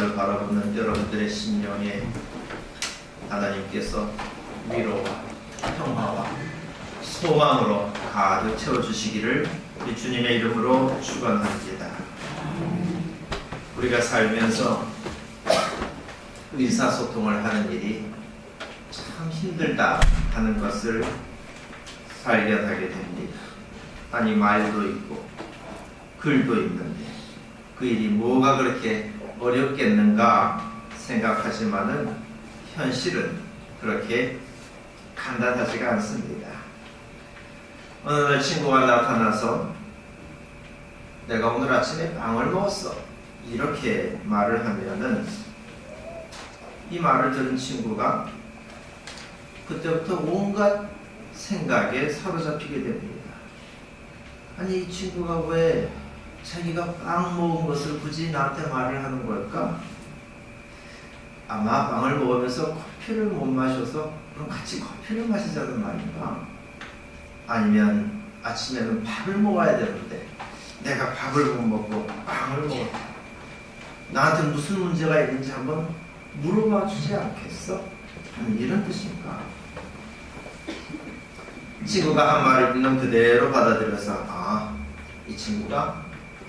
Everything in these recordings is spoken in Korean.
십자가를 바라보는 여러분들의 심령에 하나님께서 위로와 평화와 소망으로 가득 채워주시기를 우리 주님의 이름으로 축원합니다. 우리가 살면서 의사소통을 하는 일이 참 힘들다 하는 것을 발견하게 됩니다. 아니, 말도 있고 글도 있는데 그 일이 뭐가 그렇게 어렵겠는가 생각하지만은 현실은 그렇게 간단하지가 않습니다. 어느 날 친구가 나타나서 내가 오늘 아침에 빵을 먹었어 이렇게 말을 하면은 이 말을 들은 친구가 그때부터 온갖 생각에 사로잡히게 됩니다. 아니, 이 친구가 왜 자기가 빵 먹은 것을 굳이 나한테 말을 하는 걸까? 아마 빵을 먹으면서 커피를 못 마셔서 그럼 같이 커피를 마시자는 말인가? 아니면 아침에는 밥을 먹어야 되는데 내가 밥을 못 먹고 빵을 먹었다. 나한테 무슨 문제가 있는지 한번 물어봐 주지 않겠어? 이런 뜻인가? 친구가 한 말을 있는 그대로 받아들여서 이 친구가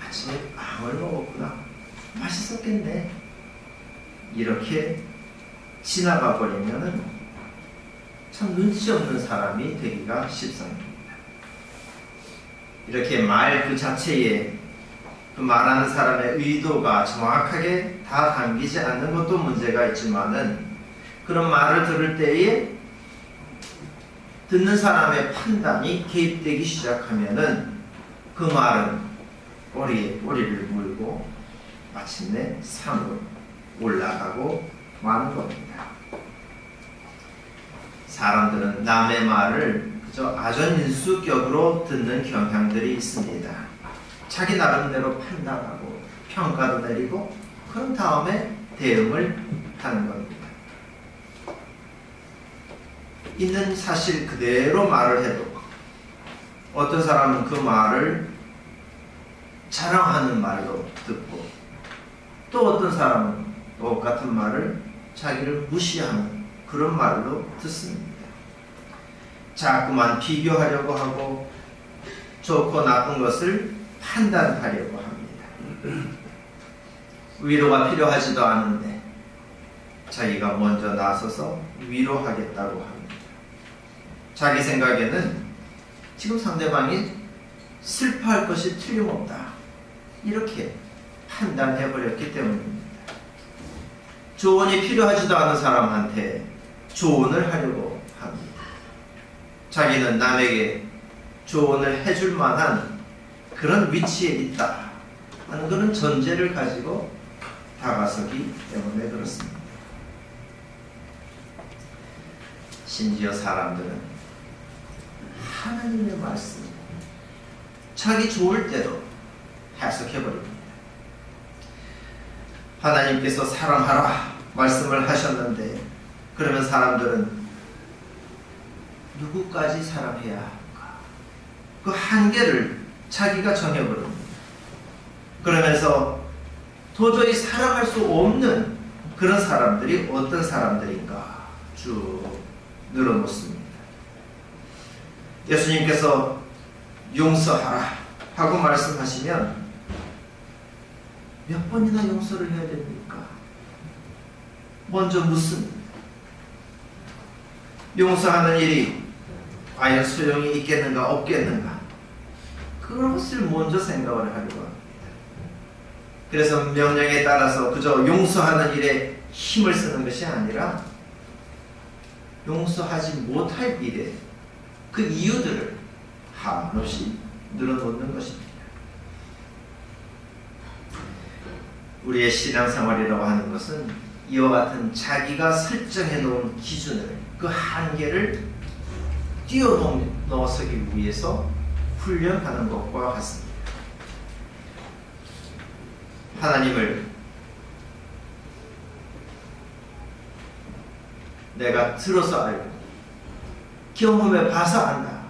아침에 빵을 먹었구나. 맛있었겠네. 이렇게 지나가 버리면은 참 눈치 없는 사람이 되기가 십상입니다. 이렇게 말 그 자체에 그 말하는 사람의 의도가 정확하게 다 담기지 않는 것도 문제가 있지만은 그런 말을 들을 때에 듣는 사람의 판단이 개입되기 시작하면은 그 말은 꼬리에 꼬리를 물고 마침내 산으로 올라가고 마는 겁니다. 사람들은 남의 말을 그저 아전인수격으로 듣는 경향들이 있습니다. 자기 나름대로 판단하고 평가도 내리고 그런 다음에 대응을 하는 겁니다. 있는 사실 그대로 말을 해도 어떤 사람은 그 말을 자랑하는 말로 듣고 또 어떤 사람은 똑같은 말을 자기를 무시하는 그런 말로 듣습니다. 자꾸만 비교하려고 하고 좋고 나쁜 것을 판단하려고 합니다. 위로가 필요하지도 않은데 자기가 먼저 나서서 위로하겠다고 합니다. 자기 생각에는 지금 상대방이 슬퍼할 것이 틀림없다. 이렇게 판단해버렸기 때문입니다. 조언이 필요하지도 않은 사람한테 조언을 하려고 합니다. 자기는 남에게 조언을 해줄 만한 그런 위치에 있다 하는 그런 전제를 가지고 다가서기 때문에 그렇습니다. 심지어 사람들은 하나님의 말씀을 자기 좋을 대로 해석해버립니다. 하나님께서 사랑하라 말씀을 하셨는데 그러면 사람들은 누구까지 사랑해야 할까? 그 한계를 자기가 정해버립니다. 그러면서 도저히 사랑할 수 없는 그런 사람들이 어떤 사람들인가 쭉 늘어놓습니다. 예수님께서 용서하라 하고 말씀하시면 몇 번이나 용서를 해야 됩니까? 먼저 묻습니다. 용서하는 일이 과연 소용이 있겠는가 없겠는가? 그것을 먼저 생각을 하려고 합니다. 그래서 명령에 따라서 그저 용서하는 일에 힘을 쓰는 것이 아니라 용서하지 못할 일에 그 이유들을 한없이 늘어놓는 것입니다. 우리의 신앙생활이라고 하는 것은 이와 같은 자기가 설정해 놓은 기준을 그 한계를 뛰어넘어서기 위해서 훈련하는 것과 같습니다. 하나님을 내가 들어서 알고 경험해 봐서 안다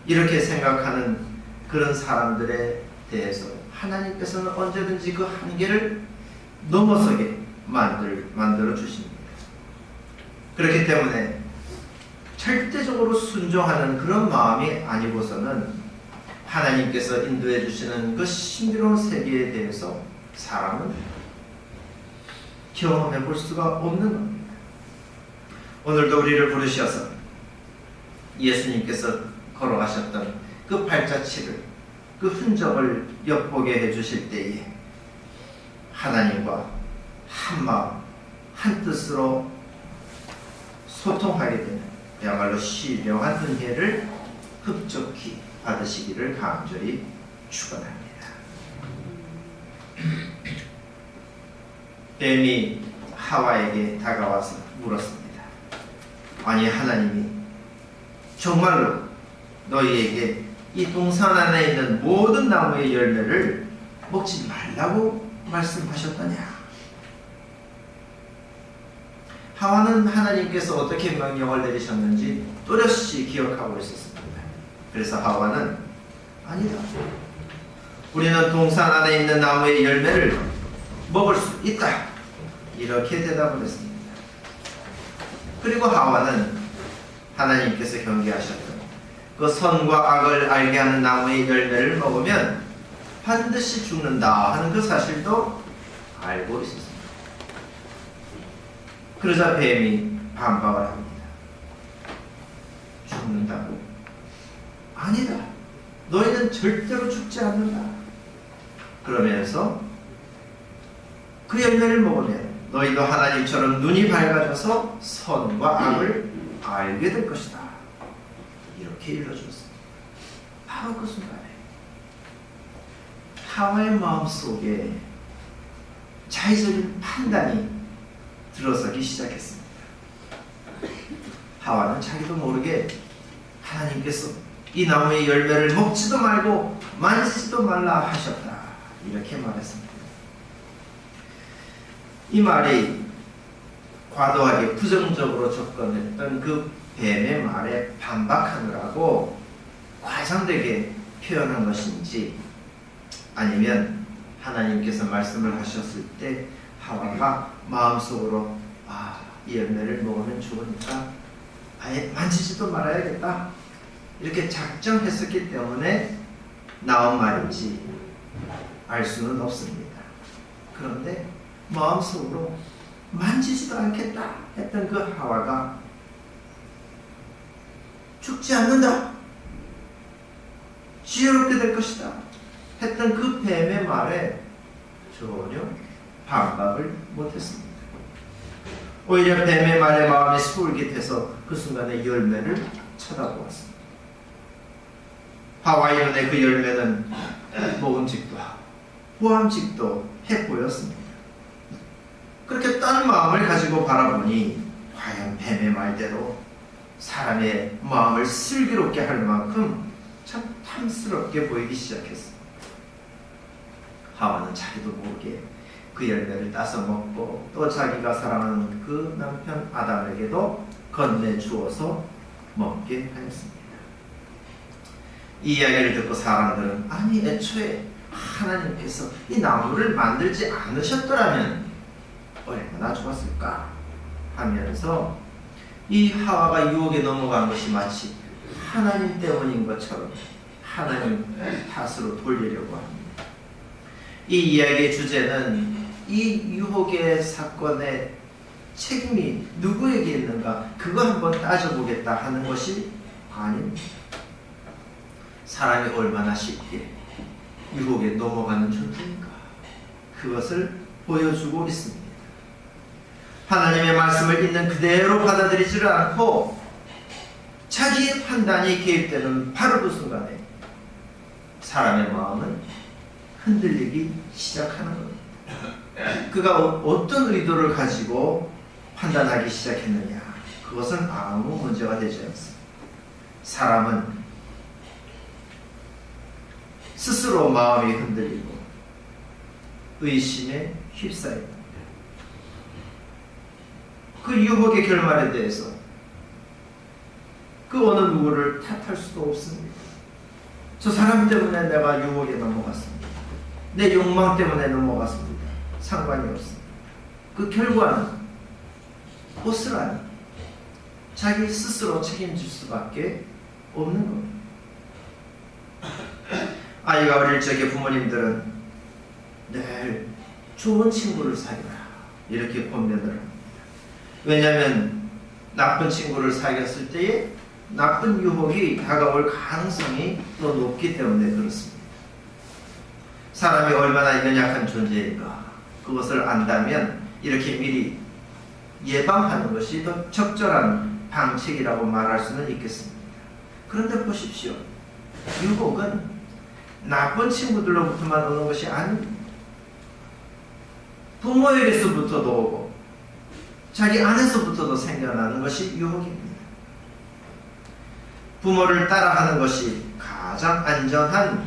이렇게 생각하는 그런 사람들에 대해서 하나님께서는 언제든지 그 한계를 넘어서게 만들어 주십니다. 그렇기 때문에 절대적으로 순종하는 그런 마음이 아니고서는 하나님께서 인도해 주시는 그 신비로운 세계에 대해서 사람은 경험해 볼 수가 없는 겁니다. 오늘도 우리를 부르셔서 예수님께서 걸어가셨던 그 발자취를, 그 흔적을 엿보게 해주실 때에 하나님과 한 마음, 한 뜻으로 소통하게 되는 그야말로 신령한 은혜를 흡족히 받으시기를 간절히 축원합니다. 뱀이 하와에게 다가와서 물었습니다. 아니 하나님이 정말로 너희에게 이 동산 안에 있는 모든 나무의 열매를 먹지 말라고 말씀하셨더냐? 하와는 하나님께서 어떻게 명령을 내리셨는지 또렷이 기억하고 있었습니다. 그래서 하와는 아니다, 우리는 동산 안에 있는 나무의 열매를 먹을 수 있다, 이렇게 대답을 했습니다. 그리고 하와는 하나님께서 경계하셨던 그 선과 악을 알게 하는 나무의 열매를 먹으면 반드시 죽는다 하는 그 사실도 알고 있었습니다. 그러자 뱀이 반박을 합니다. 죽는다고? 아니다, 너희는 절대로 죽지 않는다. 그러면서 그 열매를 먹으면 너희도 하나님처럼 눈이 밝아져서 선과 악을 알게 될 것이다, 이렇게 일러주었습니다. 바로 그 순간에 하와의 마음속에 자의적인 판단이 들어서기 시작했습니다. 하와는 자기도 모르게 하나님께서 이 나무의 열매를 먹지도 말고 만지지도 말라 하셨다, 이렇게 말했습니다. 이 말이 과도하게 부정적으로 접근했던 그 뱀의 말에 반박하느라고 과장되게 표현한 것인지, 아니면 하나님께서 말씀을 하셨을 때 하와가 마음속으로 이 열매를 먹으면 죽으니까 아예 만지지도 말아야겠다, 이렇게 작정했었기 때문에 나온 말인지 알 수는 없습니다. 그런데 마음속으로 만지지도 않겠다 했던 그 하와가 죽지 않는다, 지혜롭게 될 것이다 했던 그 뱀의 말에 전혀 반박을 못했습니다. 오히려 뱀의 말에 마음이 솔깃해서 그 순간에 열매를 쳐다보았습니다. 하와의 눈에 그 열매는 먹음직도 하고 호함직도 해 보였습니다. 그렇게 딴 마음을 가지고 바라보니 과연 뱀의 말대로 사람의 마음을 슬기롭게 할 만큼 참 탐스럽게 보이기 시작했습니다. 하와는 자기도 모르게 그 열매를 따서 먹고 또 자기가 사랑하는 그 남편 아담에게도 건네주어서 먹게 하였습니다. 이 이야기를 듣고 사람들은 아니 애초에 하나님께서 이 나무를 만들지 않으셨더라면 얼마나 좋았을까 하면서 이 하와가 유혹에 넘어간 것이 마치 하나님 때문인 것처럼 하나님 탓으로 돌리려고 합니다. 이 이야기의 주제는 이 유혹의 사건의 책임이 누구에게 있는가, 그거 한번 따져보겠다 하는 것이 아닙니다. 사람이 얼마나 쉽게 유혹에 넘어가는 존재인가, 그것을 보여주고 있습니다. 하나님의 말씀을 있는 그대로 받아들이지를 않고 자기의 판단이 개입되는 바로 그 순간에 사람의 마음은 흔들리기 시작하는 겁니다. 그가 어떤 의도를 가지고 판단하기 시작했느냐, 그것은 아무 문제가 되지 않습니다. 사람은 스스로 마음이 흔들리고 의심에 휩싸입니다. 그 유혹의 결말에 대해서 그 어느 누구를 탓할 수도 없습니다. 저 사람 때문에 내가 유혹에 넘어갔습니다. 내 욕망 때문에 넘어갔습니다. 상관이 없습니다. 그 결과는 고스란히 자기 스스로 책임질 수밖에 없는 겁니다. 아이가 어릴 적에 부모님들은 늘 좋은 친구를 사귀라 이렇게 권면을 합니다. 왜냐하면 나쁜 친구를 사귀었을 때에 나쁜 유혹이 다가올 가능성이 더 높기 때문에 그렇습니다. 사람이 얼마나 연약한 존재인가 그것을 안다면 이렇게 미리 예방하는 것이 더 적절한 방책이라고 말할 수는 있겠습니다. 그런데 보십시오. 유혹은 나쁜 친구들로부터만 오는 것이 아닙니다. 부모에게서부터도 오고 자기 안에서부터도 생겨나는 것이 유혹입니다. 부모를 따라하는 것이 가장 안전한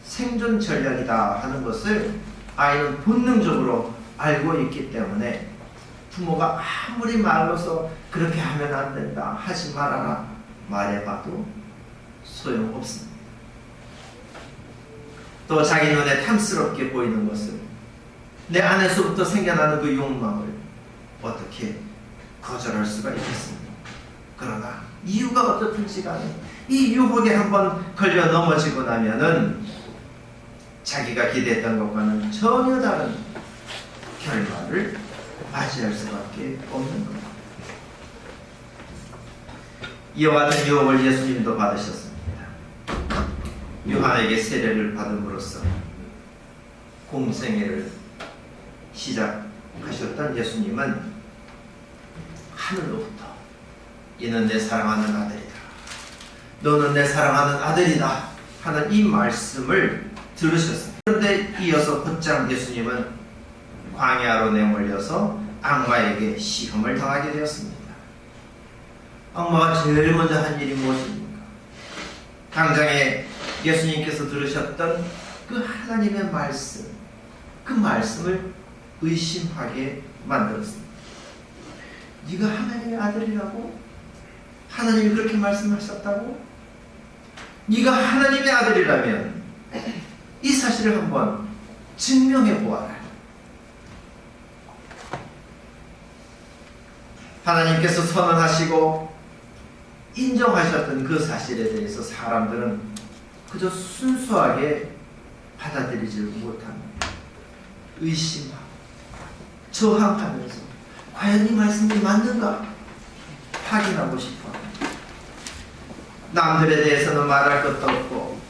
생존 전략이다 하는 것을 아이는 본능적으로 알고 있기 때문에 부모가 아무리 말로서 그렇게 하면 안 된다, 하지 말아라 말해봐도 소용없습니다. 또 자기 눈에 탐스럽게 보이는 것을 내 안에서부터 생겨나는 그 욕망을 어떻게 거절할 수가 있겠습니까? 그러나 이유가 어떻든지 간에 이 유혹에 한번 걸려 넘어지고 나면은 자기가 기대했던 것과는 전혀 다른 결과를 맞이할 수밖에 없는 겁니다. 이와 같은 유혹을 예수님도 받으셨습니다. 요한에게 세례를 받음으로써 공생애를 시작하셨던 예수님은 하늘로부터 이는 내 사랑하는 아들이다, 너는 내 사랑하는 아들이다 하는 이 말씀을 들으셨습니다. 그런데 이어서 곧장 예수님은 광야로 내몰려서 악마에게 시험을 당하게 되었습니다. 악마가 제일 먼저 한 일이 무엇입니까? 당장에 예수님께서 들으셨던 그 하나님의 말씀, 그 말씀을 의심하게 만들었습니다. 네가 하나님의 아들이라고? 하나님이 그렇게 말씀하셨다고? 네가 하나님의 아들이라면 이 사실을 한번 증명해 보아라. 하나님께서 선언하시고 인정하셨던 그 사실에 대해서 사람들은 그저 순수하게 받아들이지 못합니다. 의심하고 저항하면서 과연 이 말씀이 맞는가 확인하고 싶어합니다. 남들에 대해서는 말할 것도 없고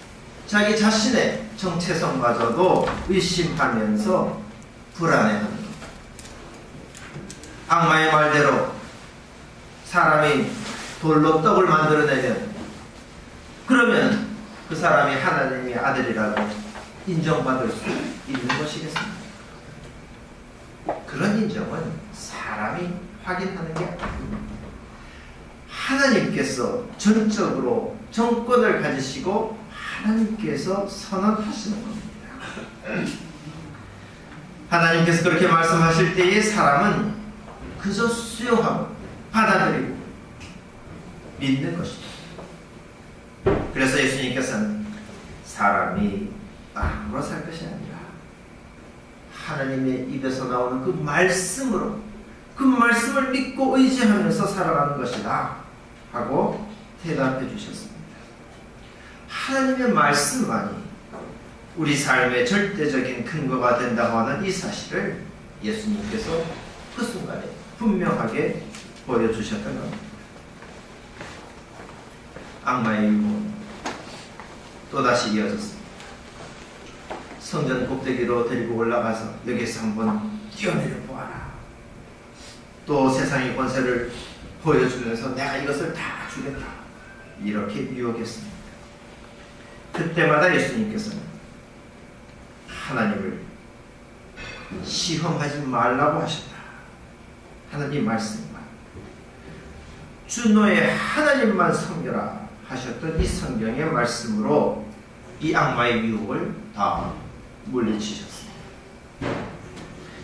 자기 자신의 정체성마저도 의심하면서 불안해합니다. 악마의 말대로 사람이 돌로 떡을 만들어내면 그러면 그 사람이 하나님의 아들이라고 인정받을 수 있는 것이겠습니다. 그런 인정은 사람이 확인하는 게 아닙니다. 하나님께서 전적으로 정권을 가지시고 하나님께서 선언하시는 겁니다. 하나님께서 그렇게 말씀하실 때에 사람은 그저 수용하고 받아들이고 믿는 것입니다. 그래서 예수님께서는 사람이 빵으로 살 것이 아니라 하나님의 입에서 나오는 그 말씀으로 그 말씀을 믿고 의지하면서 살아가는 것이다 하고 대답해 주셨습니다. 하나님의 말씀만이 우리 삶의 절대적인 근거가 된다고 하는 이 사실을 예수님께서 그 순간에 분명하게 보여주셨던 겁니다. 악마의 유혹은 또다시 이어졌습니다. 성전 꼭대기로 데리고 올라가서 여기서 한번 뛰어내려 보아라. 또 세상의 권세를 보여주면서 내가 이것을 다 주겠다 이렇게 유혹했습니다. 그때마다 예수님께서는 하나님을 시험하지 말라고 하셨다 하는 이 말씀만, 주 너의 하나님만 섬겨라 하셨던 이 성경의 말씀으로 이 악마의 유혹을 다 물리치셨습니다.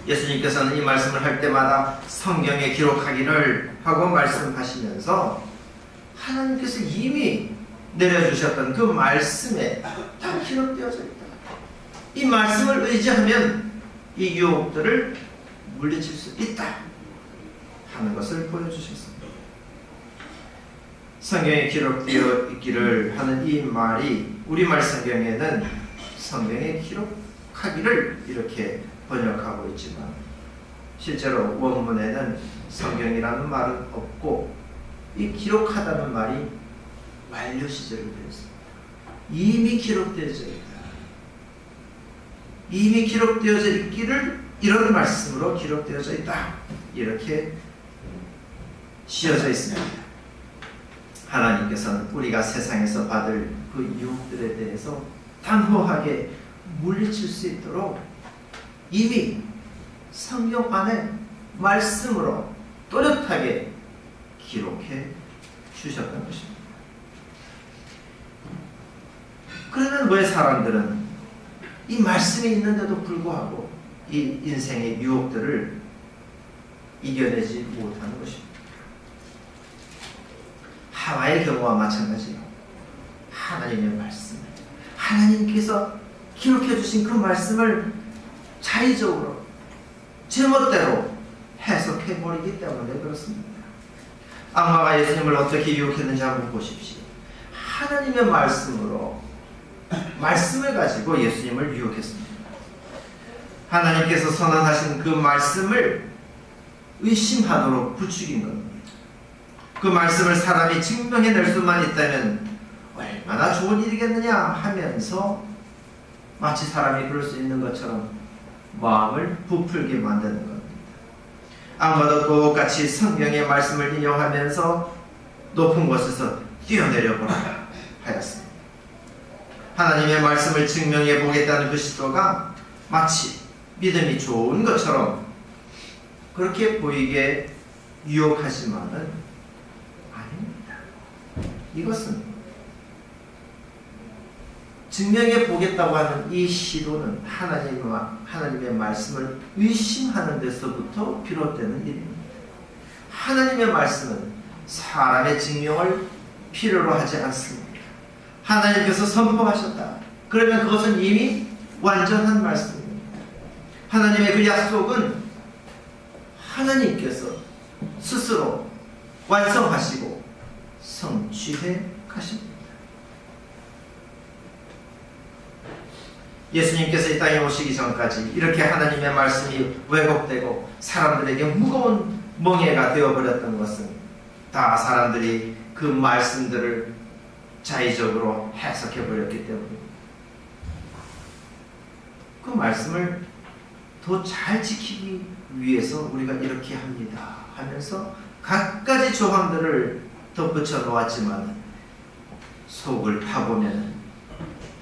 예수님께서는 이 말씀을 할 때마다 성경에 기록하기를 하고 말씀하시면서 하나님께서 이미 내려주셨던 그 말씀에 다 기록되어져 있다. 이 말씀을 의지하면 이 유혹들을 물리칠 수 있다 하는 것을 보여주셨습니다. 성경에 기록되어 있기를 하는 이 말이 우리말 성경에는 성경에 기록하기를 이렇게 번역하고 있지만 실제로 원문에는 성경이라는 말은 없고 이 기록하다는 말이 완료 시제로 되어 있습니다. 이미 기록되어져 있다. 이미 기록되어져 있기를 이런 말씀으로 기록되어져 있다. 이렇게 씌어져 있습니다. 하나님께서는 우리가 세상에서 받을 그 유혹들에 대해서 단호하게 물리칠 수 있도록 이미 성경 안에 말씀으로 또렷하게 기록해 주셨던 것입니다. 그러면 왜 사람들은 이 말씀이 있는데도 불구하고 이 인생의 유혹들을 이겨내지 못하는 것입니다. 하와의 경우와 마찬가지로 하나님의 말씀, 하나님께서 기록해 주신 그 말씀을 자의적으로 제멋대로 해석해 버리기 때문에 그렇습니다. 악마가 예수님을 어떻게 유혹했는지 한번 보십시오. 하나님의 말씀으로 말씀을 가지고 예수님을 유혹했습니다. 하나님께서 선언하신 그 말씀을 의심하도록 부추긴 겁니다. 그 말씀을 사람이 증명해낼 수만 있다면 얼마나 좋은 일이겠느냐 하면서 마치 사람이 그럴 수 있는 것처럼 마음을 부풀게 만드는 겁니다. 악마도 똑같이 성경의 말씀을 인용하면서 높은 곳에서 뛰어내려보라 하였습니다. 하나님의 말씀을 증명해 보겠다는 그 시도가 마치 믿음이 좋은 것처럼 그렇게 보이게 유혹하지만은 아닙니다. 이것은 증명해 보겠다고 하는 이 시도는 하나님의 말씀을 의심하는 데서부터 비롯되는 일입니다. 하나님의 말씀은 사람의 증명을 필요로 하지 않습니다. 하나님께서 선포하셨다. 그러면 그것은 이미 완전한 말씀입니다. 하나님의 그 약속은 하나님께서 스스로 완성하시고 성취해 가십니다. 예수님께서 이 땅에 오시기 전까지 이렇게 하나님의 말씀이 왜곡되고 사람들에게 무거운 멍에가 되어버렸던 것은 다 사람들이 그 말씀들을 자의적으로 해석해버렸기 때문입니다. 그 말씀을 더 잘 지키기 위해서 우리가 이렇게 합니다 하면서 갖가지 조항들을 덧붙여 놓았지만 속을 파보면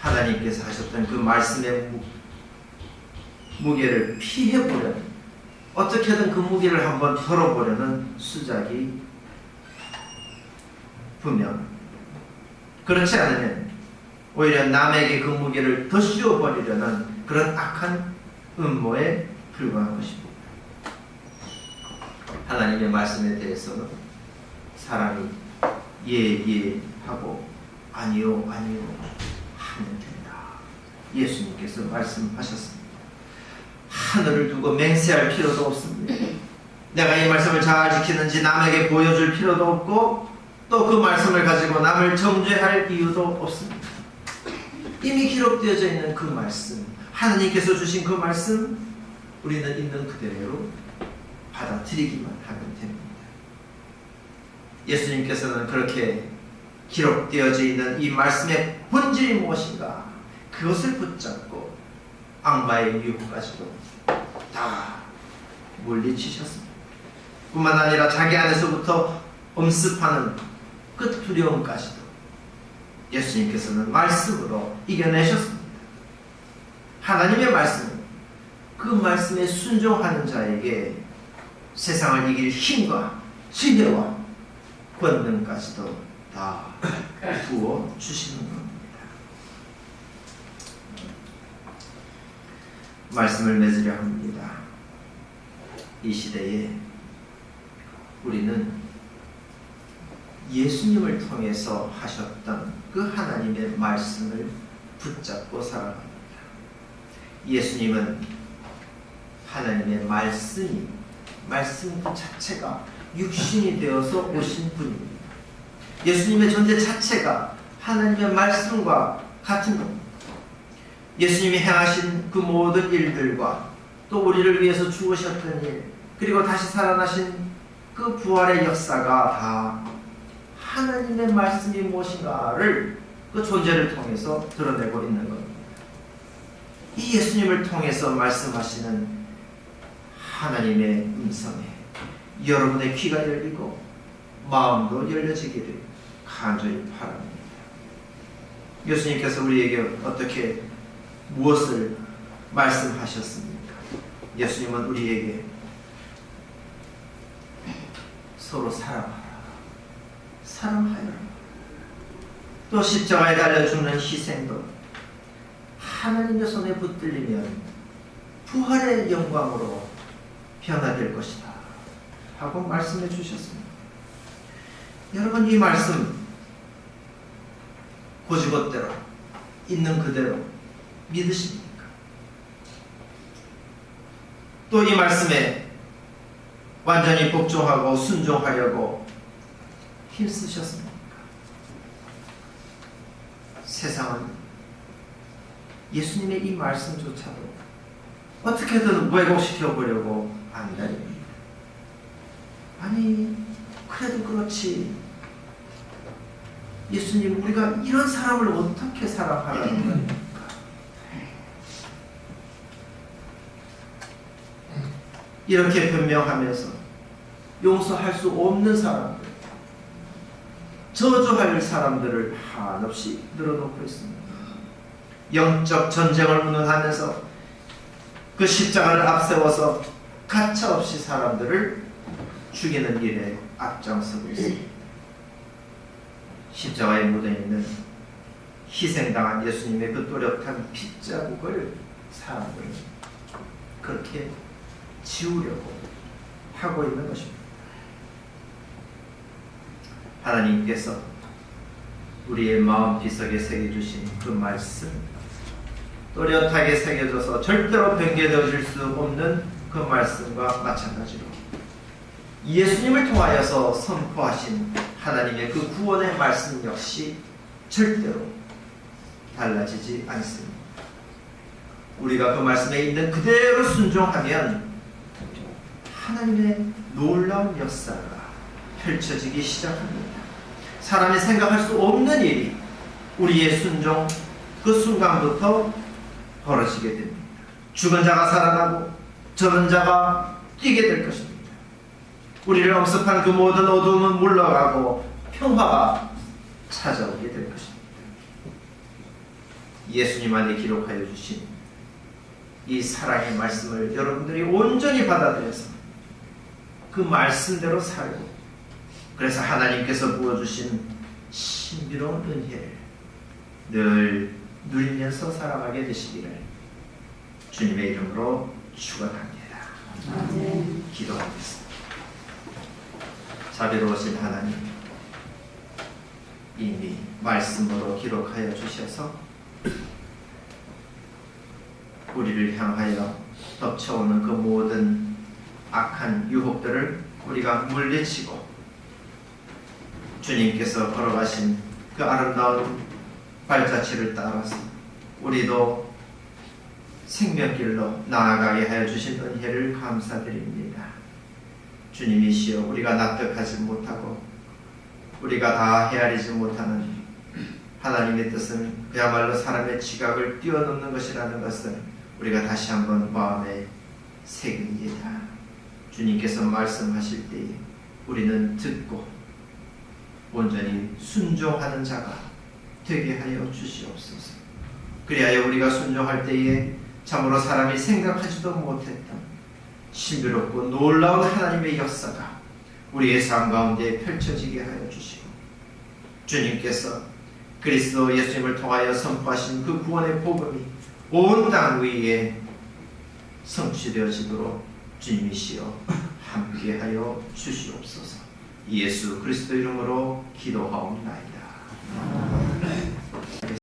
하나님께서 하셨던 그 말씀의 무게를 피해보려는, 어떻게든 그 무게를 한번 덜어보려는 수작이 분명, 그렇지 않으면 오히려 남에게 그 무게를 더 씌워버리려는 그런 악한 음모에 불과한 것입니다. 하나님의 말씀에 대해서는 사람이 예 하고 아니요 하면 된다. 예수님께서 말씀하셨습니다. 하늘을 두고 맹세할 필요도 없습니다. 내가 이 말씀을 잘 지키는지 남에게 보여줄 필요도 없고 또 그 말씀을 가지고 남을 정죄할 이유도 없습니다. 이미 기록되어져 있는 그 말씀, 하나님께서 주신 그 말씀, 우리는 있는 그대로 받아들이기만 하면 됩니다. 예수님께서는 그렇게 기록되어져 있는 이 말씀의 본질이 무엇인가, 그것을 붙잡고 악마의 유혹까지도 다 물리치셨습니다. 뿐만 아니라 자기 안에서부터 엄습하는 그 두려움까지도 예수님께서는 말씀으로 이겨내셨습니다. 하나님의 말씀은 그 말씀에 순종하는 자에게 세상을 이길 힘과 지혜와 권능까지도 다 부어 주시는 겁니다. 말씀을 맺으려 합니다. 이 시대에 우리는 예수님을 통해서 하셨던 그 하나님의 말씀을 붙잡고 살아갑니다. 예수님은 하나님의 말씀이, 말씀 그 자체가 육신이 되어서 오신 분입니다. 예수님의 존재 자체가 하나님의 말씀과 같은 겁니다. 예수님이 행하신 그 모든 일들과 또 우리를 위해서 죽으셨던 일, 그리고 다시 살아나신 그 부활의 역사가 다 하나님의 말씀이 무엇인가를 그 존재를 통해서 드러내고 있는 겁니다. 이 예수님을 통해서 말씀하시는 하나님의 음성에 여러분의 귀가 열리고 마음도 열려지기를 간절히 바랍니다. 예수님께서 우리에게 어떻게 무엇을 말씀하셨습니까? 예수님은 우리에게 서로 사랑하라, 사랑하여라, 또 십자가에 달려 죽는 희생도 하나님의 손에 붙들리면 부활의 영광으로 변화될 것이다 하고 말씀해 주셨습니다. 여러분, 이 말씀 고지것대로 있는 그대로 믿으십니까? 또 이 말씀에 완전히 복종하고 순종하려고 힘쓰셨습니까? 세상은 예수님의 이 말씀조차도 어떻게든 왜곡시켜 보려고 안달입니다. 아니, 그래도 그렇지, 예수님, 우리가 이런 사람을 어떻게 사랑하라는 겁니까? 이렇게 변명하면서 용서할 수 없는 사람들, 저주할 사람들을 한없이 늘어놓고 있습니다. 영적 전쟁을 운운하면서 그 십자가를 앞세워서 가차없이 사람들을 죽이는 일에 앞장서고 있습니다. 십자가에 묻어있는 희생당한 예수님의 그 또렷한 핏자국을 사람들은 그렇게 지우려고 하고 있는 것입니다. 하나님께서 우리의 마음 비석에 새겨주신 그 말씀, 또렷하게 새겨져서 절대로 변개되어질 수 없는 그 말씀과 마찬가지로 예수님을 통하여서 선포하신 하나님의 그 구원의 말씀 역시 절대로 달라지지 않습니다. 우리가 그 말씀에 있는 그대로 순종하면 하나님의 놀라운 역사가 펼쳐지기 시작합니다. 사람이 생각할 수 없는 일이 우리의 순종 그 순간부터 벌어지게 됩니다. 죽은 자가 살아나고 저는 자가 뛰게 될 것입니다. 우리를 엄습한 그 모든 어두움은 물러가고 평화가 찾아오게 될 것입니다. 예수님 안에 기록하여 주신 이 사랑의 말씀을 여러분들이 온전히 받아들여서 그 말씀대로 살고, 그래서 하나님께서 부어주신 신비로운 은혜를 늘 누리면서 살아가게 되시기를 주님의 이름으로 축원합니다. 기도하겠습니다. 자비로우신 하나님, 이미 말씀으로 기록하여 주셔서 우리를 향하여 덮쳐오는 그 모든 악한 유혹들을 우리가 물리치고 주님께서 걸어가신 그 아름다운 발자취를 따라서 우리도 생명길로 나아가게 하여 주신 은혜를 감사드립니다. 주님이시여, 우리가 납득하지 못하고 우리가 다 헤아리지 못하는 하나님의 뜻은 그야말로 사람의 지각을 뛰어넘는 것이라는 것을 우리가 다시 한번 마음에 새깁니다. 주님께서 말씀하실 때에 우리는 듣고 온전히 순종하는 자가 되게 하여 주시옵소서. 그리하여 우리가 순종할 때에 참으로 사람이 생각하지도 못했던 신비롭고 놀라운 하나님의 역사가 우리의 삶 가운데 펼쳐지게 하여 주시고, 주님께서 그리스도 예수님을 통하여 선포하신 그 구원의 복음이 온 땅 위에 성취되어지도록 주님이시여 함께하여 주시옵소서. 예수 그리스도 이름으로 기도하옵나이다.